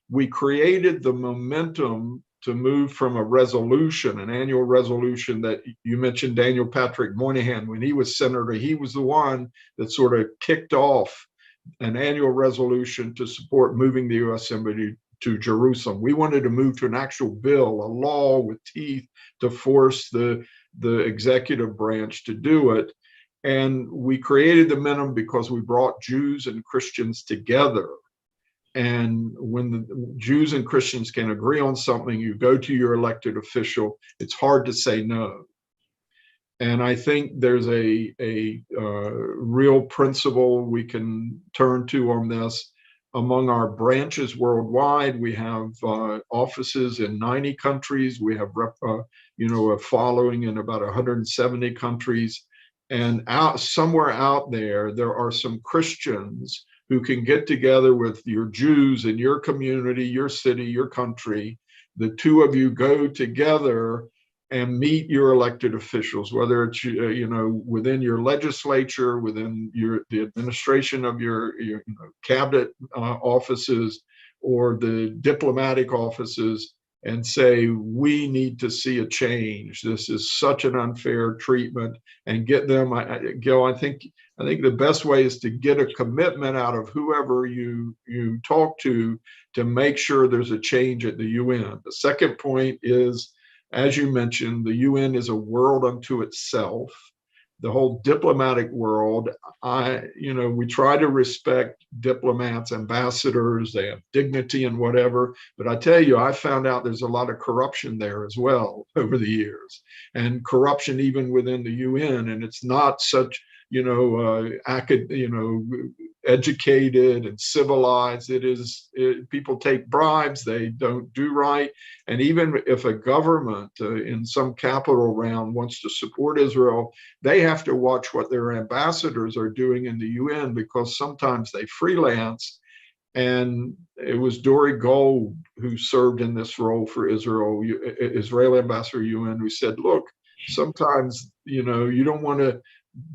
we created the momentum to move from a resolution, an annual resolution that you mentioned, Daniel Patrick Moynihan, when he was senator, he was the one that sort of kicked off an annual resolution to support moving the U.S. Embassy to Jerusalem. We wanted to move to an actual bill, a law with teeth to force the executive branch to do it. And we created the minimum because we brought Jews and Christians together. And when the Jews and Christians can agree on something, you go to your elected official, it's hard to say no. And I think there's a real principle we can turn to on this. Among our branches worldwide, we have offices in 90 countries. We have a following in about 170 countries. And somewhere out there are some Christians who can get together with your Jews in your community, your city, your country. The two of you go together and meet your elected officials, whether it's within your legislature, within the administration of your cabinet offices, or the diplomatic offices, and say, we need to see a change. This is such an unfair treatment, and get them. Gil, I think the best way is to get a commitment out of whoever you talk to make sure there's a change at the UN. The second point is, as you mentioned, the UN is a world unto itself. The whole diplomatic world, we try to respect diplomats, ambassadors, they have dignity and whatever. But I tell you, I found out there's a lot of corruption there as well over the years, and corruption even within the UN. And it's not such, educated and civilized. People take bribes, they don't do right. And even if a government in some capital round wants to support Israel, they have to watch what their ambassadors are doing in the UN, because sometimes they freelance. And it was Dory Gold who served in this role for Israel, Israeli ambassador UN, who said, look, sometimes, you don't want to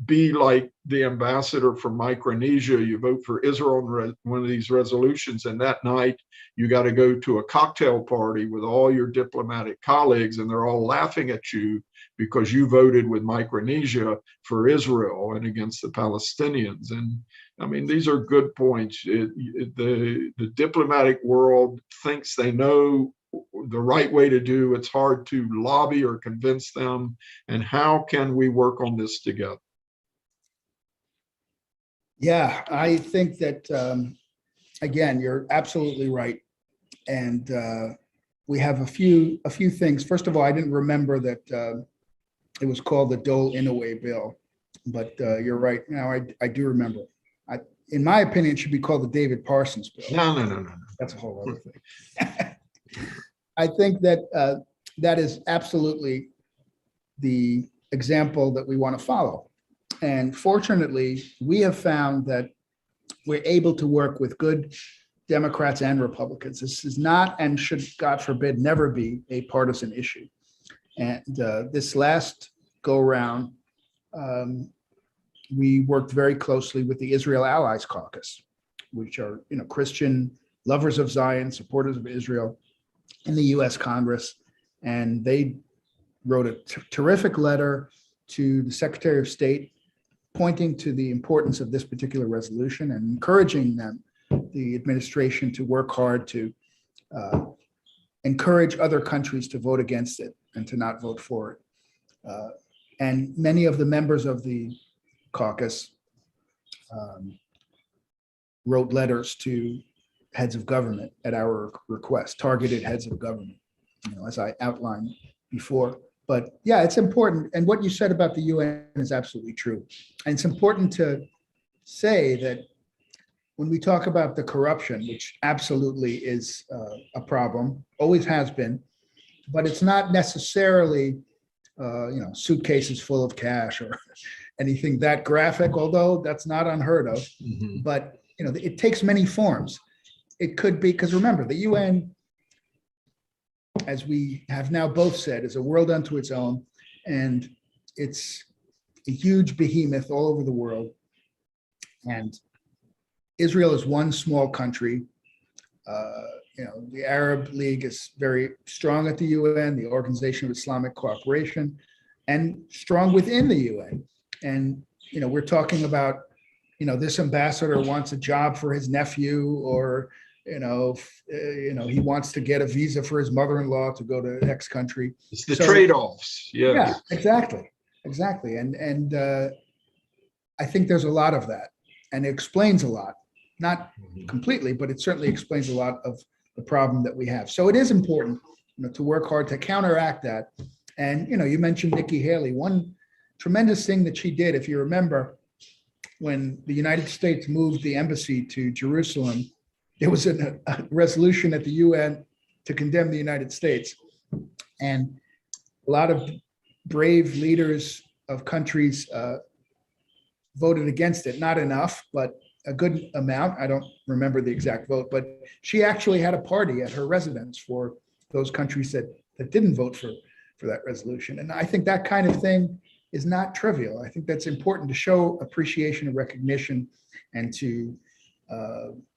be like the ambassador from Micronesia. You vote for Israel in one of these resolutions, and that night you got to go to a cocktail party with all your diplomatic colleagues, and they're all laughing at you because you voted with Micronesia for Israel and against the Palestinians. And I mean, these are good points. The diplomatic world thinks they know the right way to do. It's hard to lobby or convince them. And how can we work on this together? Yeah, I think that, again, you're absolutely right. And we have a few things. First of all, I didn't remember that it was called the Dole-Inouye bill, but you're right. Now I do remember. In my opinion, it should be called the David Parsons bill. No. That's a whole other thing. I think that that is absolutely the example that we want to follow. And fortunately, we have found that we're able to work with good Democrats and Republicans. This is not, and should, God forbid, never be a partisan issue. And this last go around, we worked very closely with the Israel Allies Caucus, which are Christian lovers of Zion, supporters of Israel in the U.S. Congress. And they wrote a terrific letter to the Secretary of State, pointing to the importance of this particular resolution and encouraging the administration to work hard to encourage other countries to vote against it and to not vote for it. And many of the members of the caucus wrote letters to heads of government at our request, targeted heads of government, as I outlined before. But yeah, it's important. And what you said about the UN is absolutely true. And it's important to say that when we talk about the corruption, which absolutely is a problem, always has been, but it's not necessarily, suitcases full of cash or anything that graphic, although that's not unheard of. Mm-hmm. But, it takes many forms. It could be, because remember, the UN, as we have now both said, is a world unto its own, and it's a huge behemoth all over the world. And Israel is one small country the Arab League is very strong at the UN, the Organization of Islamic Cooperation, and strong within the UN. And, we're talking about, this ambassador wants a job for his nephew, or, he wants to get a visa for his mother-in-law to go to X country. It's the trade-offs. Yes. Yeah, exactly. And I think there's a lot of that, and it explains a lot, not completely, but it certainly explains a lot of the problem that we have. So it is important, to work hard to counteract that. And, you mentioned Nikki Haley. One tremendous thing that she did, if you remember, when the United States moved the embassy to Jerusalem, there was a resolution at the UN to condemn the United States. And a lot of brave leaders of countries voted against it. Not enough, but a good amount. I don't remember the exact vote, but she actually had a party at her residence for those countries that didn't vote for that resolution. And I think that kind of thing is not trivial. I think that's important to show appreciation and recognition, and to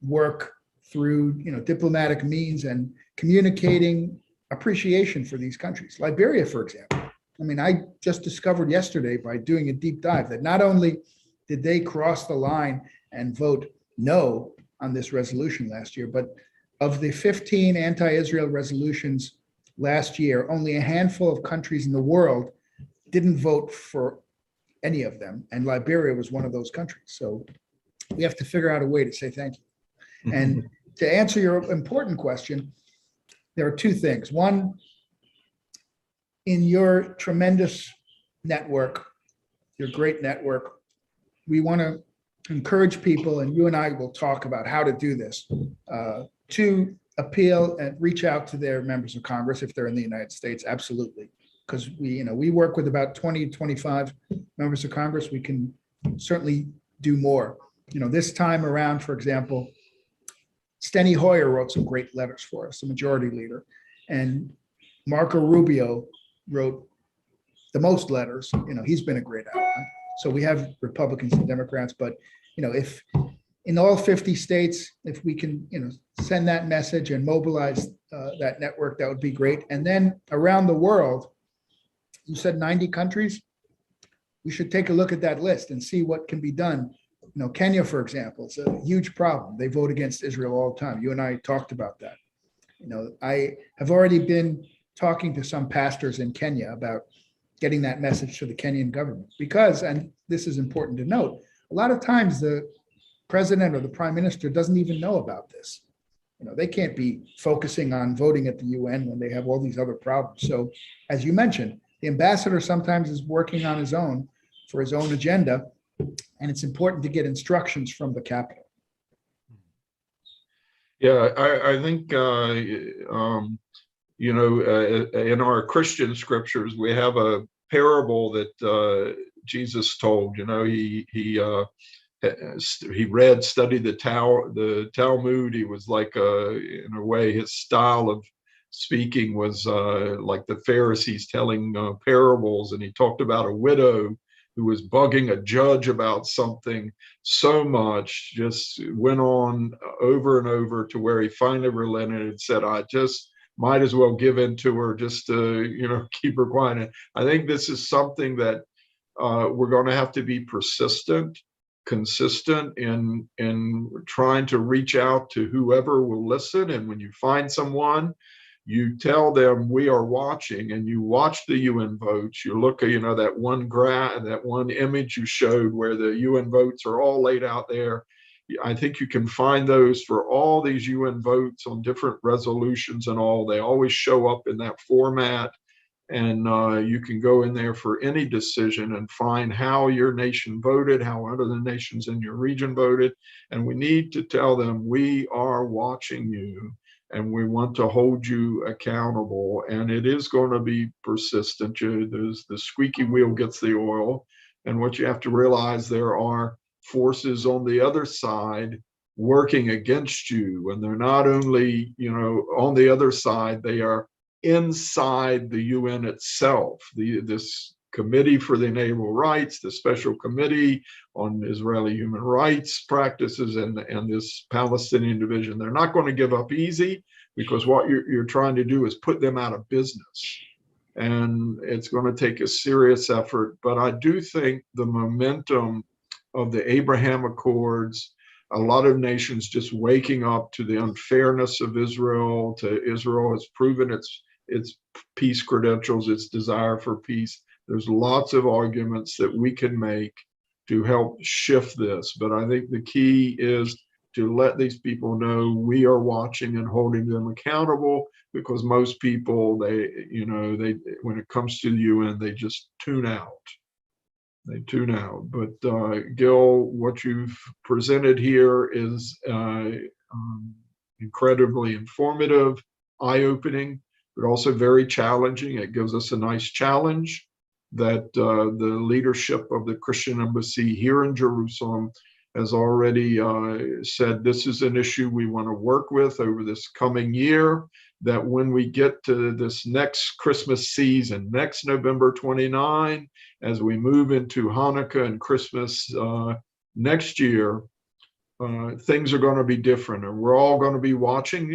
work through diplomatic means and communicating appreciation for these countries. Liberia, for example. I mean, I just discovered yesterday by doing a deep dive that not only did they cross the line and vote no on this resolution last year, but of the 15 anti-Israel resolutions last year, only a handful of countries in the world didn't vote for any of them. And Liberia was one of those countries. So we have to figure out a way to say thank you. And to answer your important question, there are two things. One, in your tremendous network, your great network, we want to encourage people, and you and I will talk about how to do this, to appeal and reach out to their members of Congress if they're in the United States. Absolutely. Because we work with about 20, 25 members of Congress. We can certainly do more. This time around, for example, Steny Hoyer wrote some great letters for us, the majority leader, and Marco Rubio wrote the most letters. He's been a great ally. So we have Republicans and Democrats, but if in all 50 states, if we can send that message and mobilize that network, that would be great. And then around the world, you said 90 countries. We should take a look at that list and see what can be done. Kenya, for example, it's a huge problem. They vote against Israel all the time. You and I talked about that. I have already been talking to some pastors in Kenya about getting that message to the Kenyan government, because, and this is important to note, a lot of times the president or the prime minister doesn't even know about this. They can't be focusing on voting at the UN when they have all these other problems. So as you mentioned, the ambassador sometimes is working on his own for his own agenda, and it's important to get instructions from the capital. Yeah, I think, in our Christian scriptures, we have a parable that Jesus told. He studied the Talmud. He was like, in a way, his style of speaking was like the Pharisees telling parables. And he talked about a widow who was bugging a judge about something so much, just went on over and over to where he finally relented and said, I just might as well give in to her just to, keep her quiet. And I think this is something that we're going to have to be persistent, consistent in trying to reach out to whoever will listen. And when you find someone, you tell them we are watching, and you watch the UN votes. You look at, that one image you showed where the UN votes are all laid out there. I think you can find those for all these UN votes on different resolutions and all. They always show up in that format. And you can go in there for any decision and find how your nation voted, how other nations in your region voted. And we need to tell them we are watching you and we want to hold you accountable. And it is going to be persistent. The squeaky wheel gets the oil. And what you have to realize, there are forces on the other side working against you. And they're not only, on the other side, they are inside the UN itself. This Committee for the Inalienable Rights, the Special Committee on Israeli Human Rights Practices, and this Palestinian division. They're not going to give up easy, because what you're trying to do is put them out of business. And it's going to take a serious effort. But I do think the momentum of the Abraham Accords, a lot of nations just waking up to the unfairness of Israel, Israel has proven its peace credentials, its desire for peace. There's lots of arguments that we can make to help shift this. But I think the key is to let these people know we are watching and holding them accountable, because most people, when it comes to the UN, they just tune out. They tune out. But Gil, what you've presented here is incredibly informative, eye-opening, but also very challenging. It gives us a nice challenge that the leadership of the Christian embassy here in Jerusalem has already said this is an issue we want to work with over this coming year, that when we get to this next Christmas season, next November 29, as we move into Hanukkah and Christmas next year, things are going to be different, and we're all going to be watching.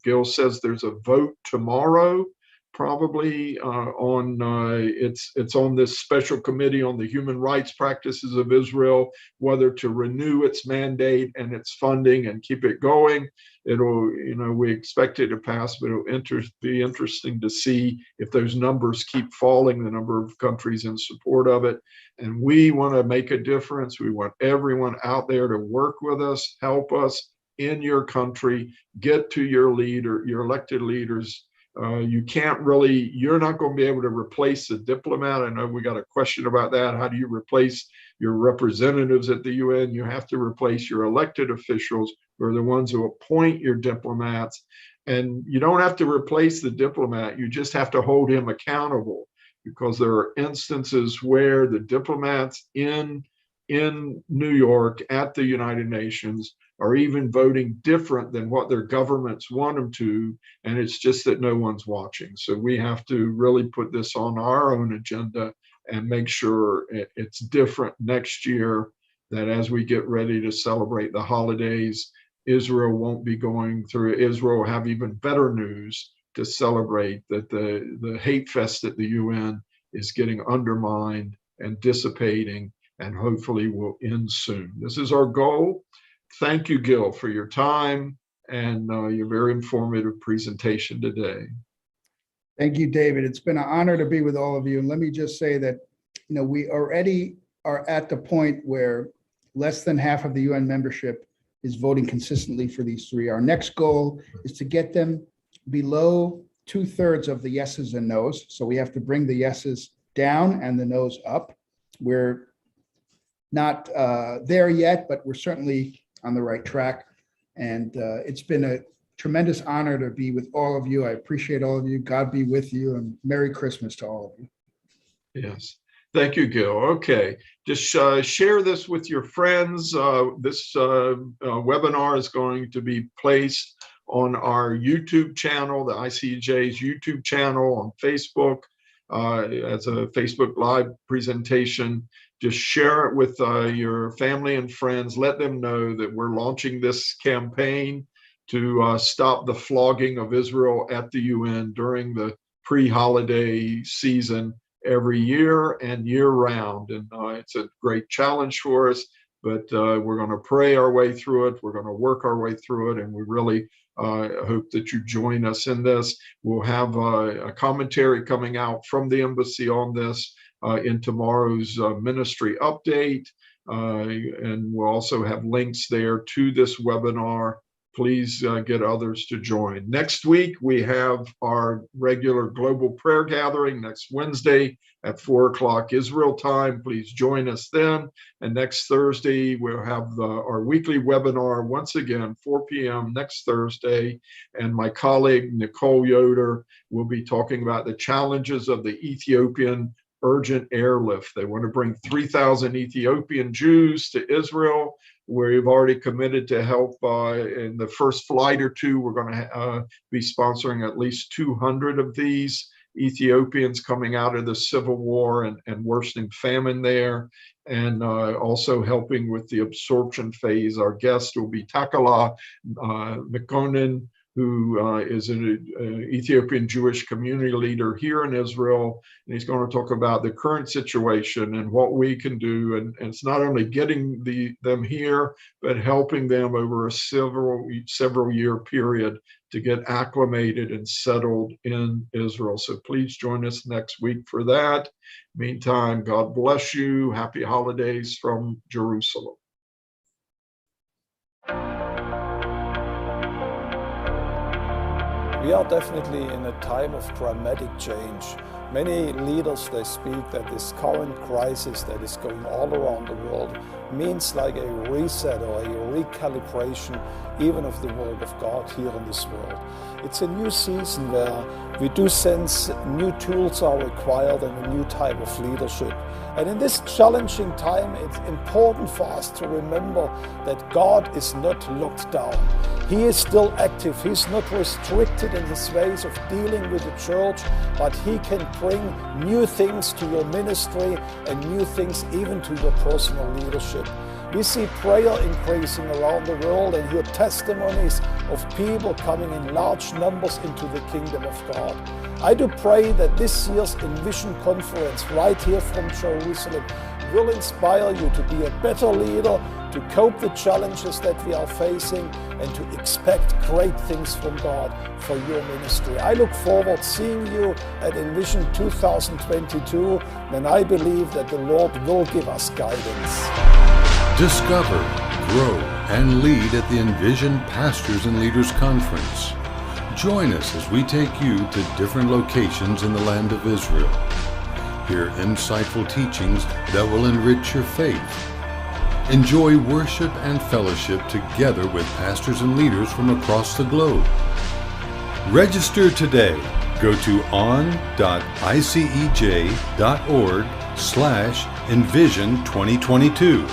Gil says there's a vote tomorrow, probably on it's on this special committee on the human rights practices of Israel, whether to renew its mandate and its funding and keep it going. It'll, we expect it to pass, but it'll be interesting to see if those numbers keep falling, the number of countries in support of it. And we want to make a difference. We want everyone out there to work with us, help us in your country, get to your leader, your elected leaders. You're not going to be able to replace the diplomat. I know we got a question about that. How do you replace your representatives at the UN? You have to replace your elected officials, who are the ones who appoint your diplomats. And you don't have to replace the diplomat. You just have to hold him accountable, because there are instances where the diplomats in New York at the United Nations are even voting different than what their governments want them to, and it's just that no one's watching. So we have to really put this on our own agenda and make sure it's different next year, that as we get ready to celebrate the holidays, Israel won't be going through. Israel will have even better news to celebrate, that the hate fest at the UN is getting undermined and dissipating, and hopefully will end soon. This is our goal. Thank you, Gil, for your time and your very informative presentation today. Thank you, David. It's been an honor to be with all of you. And let me just say that, we already are at the point where less than half of the UN membership is voting consistently for these three. Our next goal is to get them below 2/3 of the yeses and nos. So we have to bring the yeses down and the nos up. We're not there yet, but we're certainly on the right track. And it's been a tremendous honor to be with all of you. I appreciate all of you. God be with you, and Merry Christmas to all of you. Yes. Thank you, Gil. Okay. Just share this with your friends. This webinar is going to be placed on our YouTube channel, the ICEJ's YouTube channel, on Facebook as a Facebook Live presentation. Just share it with your family and friends. Let them know that we're launching this campaign to stop the flogging of Israel at the UN during the pre-holiday season every year and year round. And it's a great challenge for us, but we're going to pray our way through it. We're going to work our way through it. And we really hope that you join us in this. We'll have a commentary coming out from the embassy on this in tomorrow's ministry update. And we'll also have links there to this webinar. Please get others to join. Next week, we have our regular global prayer gathering next Wednesday at 4:00 Israel time. Please join us then. And next Thursday, we'll have our weekly webinar once again, 4 p.m. next Thursday. And my colleague, Nicole Yoder, will be talking about the challenges of the Ethiopian urgent airlift. They want to bring 3,000 Ethiopian Jews to Israel. We've already committed to help in the first flight or two. We're going to be sponsoring at least 200 of these. Ethiopians coming out of the civil war and worsening famine there, and also helping with the absorption phase. Our guest will be Takala Mekonnen, who is an Ethiopian Jewish community leader here in Israel. And he's going to talk about the current situation and what we can do. And it's not only getting them here, but helping them over a several year period to get acclimated and settled in Israel. So please join us next week for that. Meantime, God bless you. Happy holidays from Jerusalem. We are definitely in a time of dramatic change. Many leaders, they speak that this current crisis that is going all around the world means like a reset or a recalibration even of the work of God here in this world. It's a new season where we do sense new tools are required and a new type of leadership. And in this challenging time, it's important for us to remember that God is not locked down. He is still active. He's not restricted in his ways of dealing with the church, but he can bring new things to your ministry and new things even to your personal leadership. We see prayer increasing around the world and hear testimonies of people coming in large numbers into the kingdom of God. I do pray that this year's Envision Conference right here from Jerusalem will inspire you to be a better leader, to cope the challenges that we are facing, and to expect great things from God for your ministry. I look forward seeing you at Envision 2022, and I believe that the Lord will give us guidance. Discover, grow, and lead at the Envision Pastors and Leaders Conference. Join us as we take you to different locations in the land of Israel. Hear insightful teachings that will enrich your faith. Enjoy worship and fellowship together with pastors and leaders from across the globe. Register today. Go to on.icej.org/envision2022